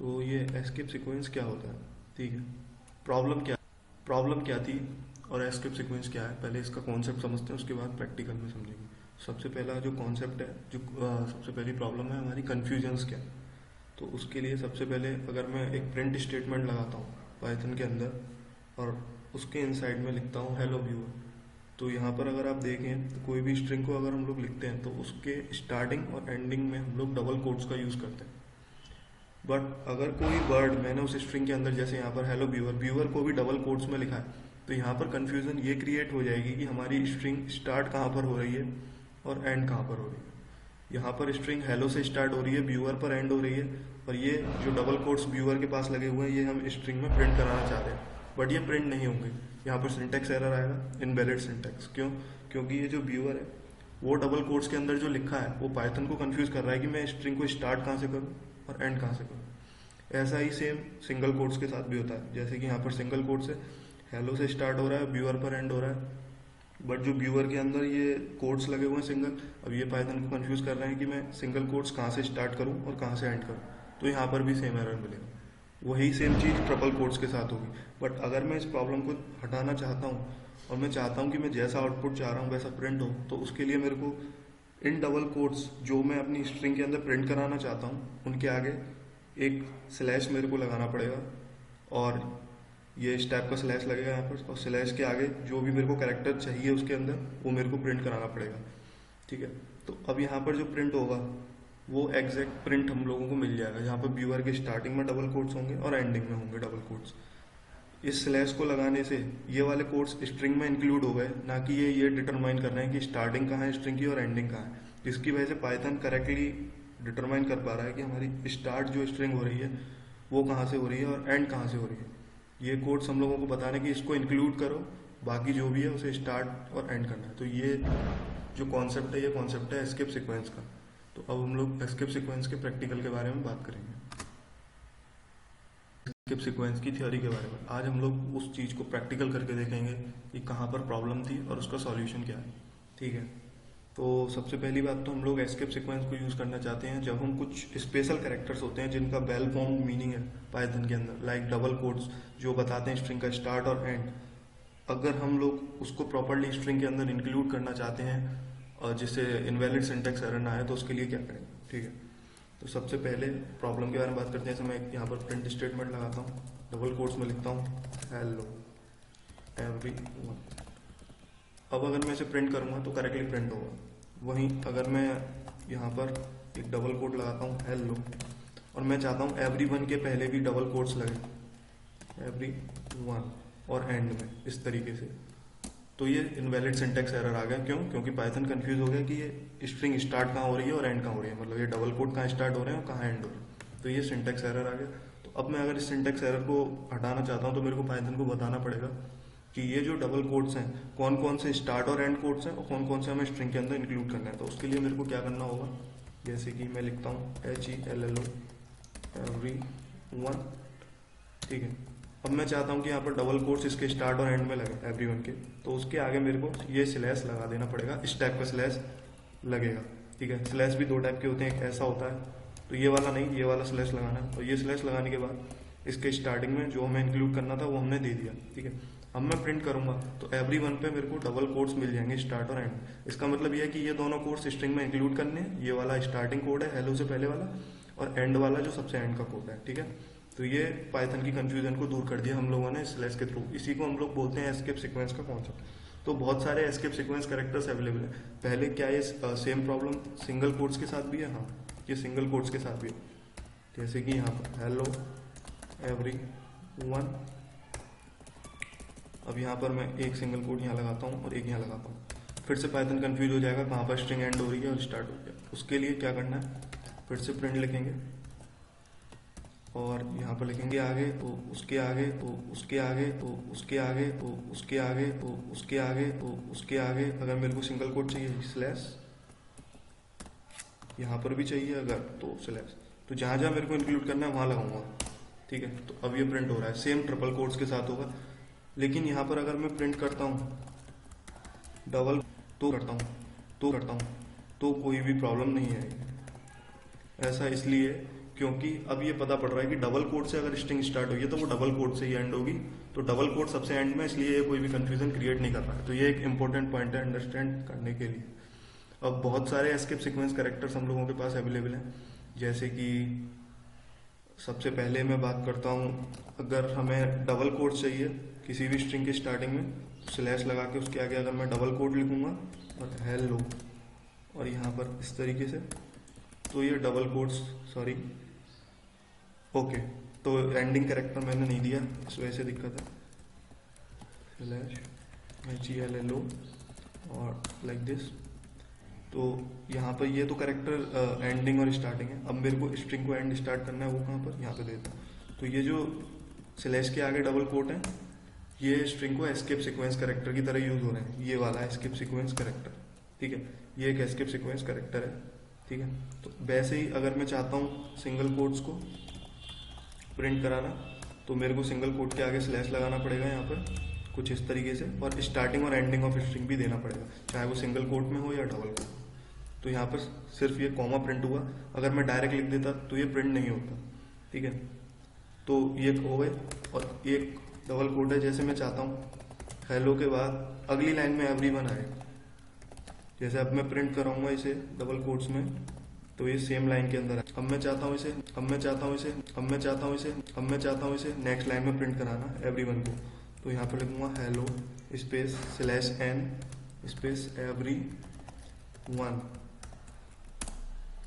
तो ये escape sequence क्या होता है, ठीक है। प्रॉब्लम क्या थी और एस्केप सीक्वेंस क्या है, पहले इसका कॉन्सेप्ट समझते हैं, उसके बाद प्रैक्टिकल में समझेंगे। सबसे पहला जो कॉन्सेप्ट है, जो सबसे पहली प्रॉब्लम है हमारी, कन्फ्यूजन्स क्या। तो उसके लिए सबसे पहले अगर मैं एक प्रिंट स्टेटमेंट लगाता हूँ पाइथन के अंदर और उसके इनसाइड में लिखता हूँ हेलो व्यूअर, तो यहाँ पर अगर आप देखें तो कोई भी स्ट्रिंग को अगर हम लोग लिखते हैं तो उसके स्टार्टिंग और एंडिंग में हम लोग डबल कोट्स का यूज़ करते हैं। बट अगर कोई वर्ड मैंने उस स्ट्रिंग के अंदर, जैसे यहाँ पर हेलो व्यूअर को भी डबल कोट्स में लिखा है, तो यहाँ पर कन्फ्यूज़न ये क्रिएट हो जाएगी कि हमारी स्ट्रिंग स्टार्ट कहाँ पर हो रही है और एंड कहाँ पर हो रही है। यहाँ पर स्ट्रिंग हेलो से स्टार्ट हो रही है, व्यूअर पर एंड हो रही है, और ये जो डबल कोट्स व्यूअर के पास लगे हुए हैं ये हम स्ट्रिंग में प्रिंट कराना चाहते हैं, बट ये प्रिंट नहीं होंगे। यहाँ पर सिंटैक्स एरर आएगा, इनवैलिड सिंटैक्स। क्यों? क्योंकि ये जो व्यूअर है वो डबल कोट्स के अंदर जो लिखा है वो पाइथन को कंफ्यूज कर रहा है कि मैं स्ट्रिंग को स्टार्ट कहाँ से करूँ और एंड कहाँ से करूँ। ऐसा ही सेम सिंगल कोट्स के साथ भी होता है, जैसे कि यहाँ पर सिंगल कोट्स है, हेलो से स्टार्ट हो रहा है, व्यूअर पर एंड हो रहा है, बट जो व्यूअर के अंदर ये कोट्स लगे हुए हैं सिंगल, अब ये पाइथन को कंफ्यूज कर रहे हैं कि मैं सिंगल कोट्स कहाँ से स्टार्ट करूँ और कहाँ से एंड करूँ, तो यहाँ पर भी सेम एरर मिलेगा। वही सेम चीज़ ट्रिपल कोट्स के साथ होगी। बट अगर मैं इस प्रॉब्लम को हटाना चाहता हूँ और मैं चाहता हूँ कि मैं जैसा आउटपुट चाह रहा हूँ वैसा प्रिंट हो, तो उसके लिए मेरे को इन डबल कोट्स जो मैं अपनी स्ट्रिंग के अंदर प्रिंट कराना चाहता हूँ उनके आगे एक स्लैश मेरे को लगाना पड़ेगा, और ये इस टाइप का स्लैश लगेगा यहाँ पर, और स्लैश के आगे जो भी मेरे को कैरेक्टर चाहिए उसके अंदर वो मेरे को प्रिंट कराना पड़ेगा, ठीक है। तो अब यहाँ पर जो प्रिंट होगा वो एग्जैक्ट प्रिंट हम लोगों को मिल जाएगा, जहाँ पर व्यूअर के स्टार्टिंग में डबल कोट्स होंगे और एंडिंग में होंगे डबल कोट्स। इस स्लैश को लगाने से ये वाले कोट्स स्ट्रिंग में इंक्लूड हो गए, ना कि ये डिटरमाइन कर रहे हैं कि स्टार्टिंग कहाँ है स्ट्रिंग की और एंडिंग कहाँ है, जिसकी वजह से पाइथन करेक्टली डिटरमाइन कर पा रहा है कि हमारी स्टार्ट जो स्ट्रिंग हो रही है वो कहाँ से हो रही है और एंड कहाँ से हो रही है। ये कोड्स हम लोगों को बताने कि इसको इंक्लूड करो, बाकी जो भी है उसे स्टार्ट और एंड करना है। तो ये जो कॉन्सेप्ट है, ये कॉन्सेप्ट है एस्केप सीक्वेंस का। तो अब हम लोग एस्केप सीक्वेंस के प्रैक्टिकल के बारे में बात करेंगे, एस्केप सीक्वेंस की थ्योरी के बारे में। आज हम लोग उस चीज़ को प्रैक्टिकल करके देखेंगे कि कहाँ पर प्रॉब्लम थी और उसका सॉल्यूशन क्या है, ठीक है। तो सबसे पहली बात तो हम लोग एस्केप सीक्वेंस को यूज़ करना चाहते हैं जब हम कुछ स्पेशल कैरेक्टर्स होते हैं जिनका वेल फॉर्म्ड मीनिंग है पाइथन के अंदर, लाइक डबल कोट्स जो बताते हैं स्ट्रिंग का स्टार्ट और एंड। अगर हम लोग उसको प्रॉपरली स्ट्रिंग के अंदर इंक्लूड करना चाहते हैं और जिससे इनवैलिड सिंटैक्स एरर ना आए, तो उसके लिए क्या करेंगे, ठीक है। तो सबसे पहले प्रॉब्लम के बारे में बात करते हैं। जैसे मैं यहाँ पर प्रिंट स्टेटमेंट लगाता हूँ, डबल कोट्स में लिखता हूँ हेलो एवरीवन। अब अगर मैं इसे प्रिंट करूँगा तो करेक्टली प्रिंट होगा। वहीं अगर मैं यहाँ पर एक डबल कोट लगाता हूँ हेलो, और मैं चाहता हूँ एवरीवन के पहले भी डबल कोट्स लगे, एवरीवन और एंड में इस तरीके से, तो ये इनवैलिड सिंटैक्स एरर आ गया। क्यों? क्योंकि पाइथन कंफ्यूज हो गया कि ये स्ट्रिंग स्टार्ट कहाँ हो रही है और एंड कहाँ हो रही है, मतलब ये डबल कोट कहाँ स्टार्ट हो रहे हैं और कहाँ एंड हो रहे हैं, तो ये सिंटैक्स एरर आ गया। तो अब मैं अगर इस सिंटैक्स एरर को हटाना चाहता हूँ तो मेरे को पाइथन को बताना पड़ेगा कि ये जो डबल कोट्स हैं कौन कौन से स्टार्ट और एंड कोट्स हैं और कौन कौन से हमें स्ट्रिंग के अंदर इंक्लूड करना है। तो उसके लिए मेरे को क्या करना होगा, जैसे कि मैं लिखता हूँ HELLO एवरीवन, ठीक है। अब मैं चाहता हूँ कि यहाँ पर डबल कोट्स इसके स्टार्ट और एंड में लगे एवरीवन के, तो उसके आगे मेरे को ये स्लैश लगा देना पड़ेगा, इस टाइप का स्लैश लगेगा, ठीक है। स्लैश भी दो टाइप के होते हैं, एक ऐसा होता है, तो ये वाला नहीं, ये वाला स्लैश लगाना है। और ये स्लैश लगाने के बाद इसके स्टार्टिंग में जो हमें इंक्लूड करना था वो हमने दे दिया, ठीक है। अब मैं प्रिंट करूंगा तो एवरीवन पे मेरे को डबल कोट्स मिल जाएंगे स्टार्ट और एंड। इसका मतलब ये है कि ये दोनों कोट्स स्ट्रिंग में इंक्लूड करने हैं, ये वाला स्टार्टिंग कोड है हेलो से पहले वाला, और एंड वाला जो सबसे एंड का कोड है, ठीक है। तो ये पाइथन की कंफ्यूजन को दूर कर दिया हम लोगों ने स्लैश के थ्रू। इसी को हम लोग बोलते हैं एस्केप सीक्वेंस का कॉन्सेप्ट। तो बहुत सारे एस्केप सीक्वेंस कैरेक्टर्स अवेलेबल है। पहले क्या ये सेम प्रॉब्लम सिंगल कोट्स के साथ भी है? हाँ, ये सिंगल कोट्स के साथ भी है। जैसे कि यहाँ पर हेलो एवरीवन, अब यहाँ पर मैं एक सिंगल कोट यहाँ लगाता हूँ और एक यहाँ लगाता हूँ, फिर से पाइथन कंफ्यूज हो जाएगा कहाँ पर स्ट्रिंग एंड हो रही है और स्टार्ट हो गया। उसके लिए क्या करना है, फिर से प्रिंट लिखेंगे और यहाँ पर लिखेंगे आगे तो उसके आगे तो उसके आगे तो उसके आगे तो उसके आगे तो उसके आगे तो उसके आगे। अगर मेरे को सिंगल कोट चाहिए स्लैश, यहाँ पर भी चाहिए अगर तो स्लैश, तो जहाँ जहाँ मेरे को इंक्लूड करना है वहाँ लगाऊंगा, ठीक है। तो अब ये प्रिंट हो रहा है, सेम ट्रिपल कोट्स के साथ होगा। लेकिन यहाँ पर अगर मैं प्रिंट करता हूँ डबल तो करता हूँ तो कोई भी प्रॉब्लम नहीं आएगी। ऐसा इसलिए क्योंकि अब ये पता पड़ रहा है कि डबल कोट से अगर स्ट्रिंग स्टार्ट हुई है तो वो डबल कोट से ही एंड होगी, तो डबल कोट सबसे एंड में, इसलिए ये कोई भी कंफ्यूजन क्रिएट नहीं कर रहा है। तो ये एक इंपॉर्टेंट पॉइंट है अंडरस्टैंड करने के लिए। अब बहुत सारे एस्केप सीक्वेंस कैरेक्टर्स हम लोगों के पास अवेलेबल हैं, जैसे कि सबसे पहले मैं बात करता हूँ, अगर हमें डबल कोट चाहिए किसी भी स्ट्रिंग के स्टार्टिंग में, तो स्लैश लगा के उसके आगे अगर मैं डबल कोट लिखूंगा और हेलो और यहाँ पर इस तरीके से, तो ये डबल कोट्स, सॉरी ओके, तो एंडिंग कैरेक्टर मैंने नहीं दिया, इस वजह से दिक्कत है, स्लैश HELLO और लाइक दिस। तो यहाँ पर ये तो कैरेक्टर एंडिंग और स्टार्टिंग है। अब मेरे को स्ट्रिंग को एंड स्टार्ट करना है, वो कहाँ पर, यहाँ पे देता हूँ। तो ये जो स्लैश के आगे डबल कोट है, ये स्ट्रिंग को एस्केप सीक्वेंस कैरेक्टर की तरह यूज हो रहे हैं, ये वाला एस्केप सीक्वेंस कैरेक्टर, ठीक है, ये एक एस्केप सीक्वेंस कैरेक्टर है, ठीक है। तो वैसे ही अगर मैं चाहता हूँ सिंगल कोट्स को प्रिंट कराना, तो मेरे को सिंगल कोट के आगे स्लैश लगाना पड़ेगा यहाँ पर कुछ इस तरीके से, और स्टार्टिंग और एंडिंग ऑफ स्ट्रिंग भी देना पड़ेगा, चाहे वो सिंगल कोट में हो या डबल कोट। तो यहाँ पर सिर्फ ये कॉमा प्रिंट हुआ, अगर मैं डायरेक्ट लिख देता तो ये प्रिंट नहीं होता, ठीक है। तो ये हो गए, और एक डबल कोट है, जैसे मैं चाहता हूँ हेलो के बाद अगली लाइन में एवरीवन आए, जैसे अब मैं प्रिंट कराऊंगा इसे डबल कोट्स में, तो ये सेम लाइन के अंदर है। अब मैं चाहता हूँ इसे, अब मैं चाहता हूँ इसे, अब मैं चाहता हूँ इसे, अब मैं चाहता हूँ इसे नेक्स्ट लाइन में प्रिंट कराना एवरीवन को, तो यहाँ पर लिखूंगा hello space slash n space everyone,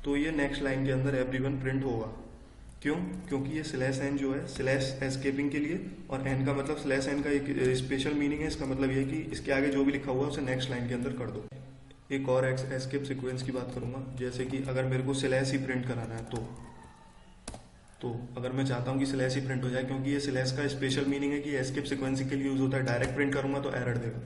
तो ये नेक्स्ट लाइन के अंदर एवरीवन प्रिंट होगा। क्यों? क्योंकि ये स्लैश n जो है स्लैश एस्केपिंग के लिए, और n का मतलब स्लैश n का एक स्पेशल मीनिंग है, इसका मतलब ये है कि इसके आगे जो भी लिखा हुआ है उसे नेक्स्ट लाइन के अंदर कर दो। एक और एस्केप सीक्वेंस की बात करूंगा, जैसे कि अगर मेरे को स्लैश ही प्रिंट कराना है, तो अगर मैं चाहता हूँ कि स्लैश ही प्रिंट हो जाए, क्योंकि ये स्लैश का स्पेशल मीनिंग है कि एस्केप सीक्वेंस के लिए यूज होता है, डायरेक्ट प्रिंट करूंगा तो एरर देगा।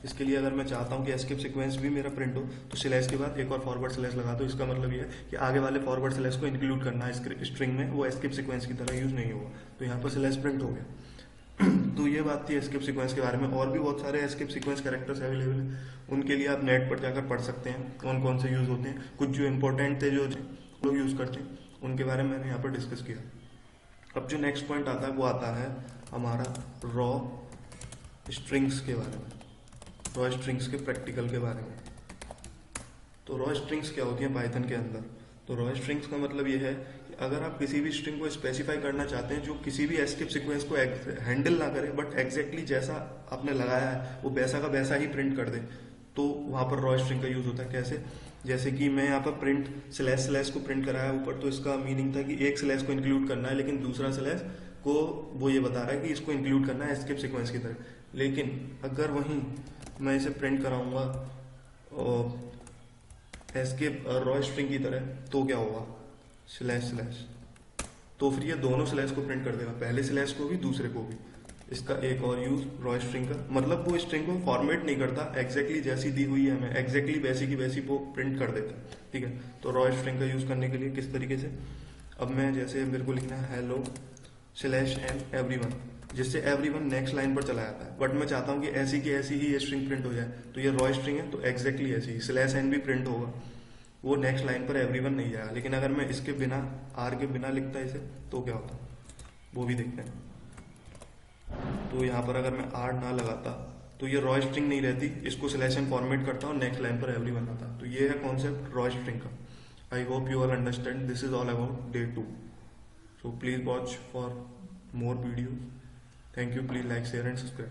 इसके लिए अगर मैं चाहता हूँ कि एस्केप सीक्वेंस भी मेरा प्रिंट हो, तो स्लैश के बाद एक और फॉरवर्ड स्लैश लगा दो। इसका मतलब ये है कि आगे वाले फॉरवर्ड स्लैश को इंक्लूड करना है स्ट्रिंग में, वो एस्केप सीक्वेंस की तरह यूज नहीं होगा। तो यहाँ पर स्लैश प्रिंट हो गया। तो ये बात थी एस्केप सीक्वेंस के बारे में। और भी बहुत सारे एस्केप सीक्वेंस कैरेक्टर्स अवेलेबल हैं, उनके लिए आप नेट पर जाकर पढ़ सकते हैं कौन कौन से यूज होते हैं। कुछ जो इंपॉर्टेंट थे जो लोग यूज करते हैं उनके बारे में मैंने यहाँ पर डिस्कस किया। अब जो नेक्स्ट पॉइंट आता है वो आता है हमारा रॉ स्ट्रिंग्स के बारे में, रॉ स्ट्रिंग्स के प्रैक्टिकल के बारे में। तो रॉ स्ट्रिंग्स क्या होती हैं पाइथन के अंदर? तो रॉ स्ट्रिंग्स का मतलब ये है कि अगर आप किसी भी स्ट्रिंग को स्पेसिफाई करना चाहते हैं जो किसी भी एस्केप सीक्वेंस को हैंडल ना करे, बट एग्जैक्टली जैसा आपने लगाया है वो वैसा का वैसा ही प्रिंट कर दे, तो वहां पर रॉ स्ट्रिंग का यूज होता है। कैसे? जैसे कि मैं यहाँ पर प्रिंट स्लैश स्लैश को प्रिंट कराया ऊपर, तो इसका मीनिंग था कि एक स्लैश को इंक्लूड करना है, लेकिन दूसरा स्लैश को वो ये बता रहा है कि इसको इंक्लूड करना है एस्केप सीक्वेंस की तरह। लेकिन अगर वहीं मैं इसे प्रिंट कराऊंगा एस्केप रॉ स्ट्रिंग की तरह, तो क्या होगा? स्लैश स्लैश, तो फिर ये दोनों स्लैश को प्रिंट कर देगा, पहले स्लैश को भी दूसरे को भी। इसका एक और यूज रॉ स्ट्रिंग का, मतलब वो स्ट्रिंग को फॉर्मेट नहीं करता, एग्जैक्टली जैसी दी हुई है हमें एग्जैक्टली वैसी की वैसी वो प्रिंट कर देता है, ठीक है। तो रॉ स्ट्रिंग का यूज करने के लिए किस तरीके से, अब मैं जैसे मेरे को लिखना है हेलो स्लैश एन एवरीवन, जिससे एवरीवन नेक्स्ट लाइन पर चला जाता है, बट मैं चाहता हूँ कि ऐसी की ऐसी ही ये स्ट्रिंग प्रिंट हो जाए, तो ये रॉ स्ट्रिंग है तो एग्जैक्टली ऐसी स्लैश एन भी प्रिंट होगा, वो नेक्स्ट लाइन पर एवरीवन नहीं जाएगा। लेकिन अगर मैं इसके बिना आर के बिना लिखता इसे, तो क्या होता, वो भी देखते हैं। तो यहाँ पर अगर मैं आर ना लगाता तो ये रॉ स्ट्रिंग नहीं रहती, इसको स्लैश एन फॉर्मेट करता और नेक्स्ट लाइन पर एवरीवन आता। तो ये है कॉन्सेप्ट रॉ स्ट्रिंग का। I hope you all understand, this is all about day 2। So please watch for more videos. Thank you. Please like, share and subscribe.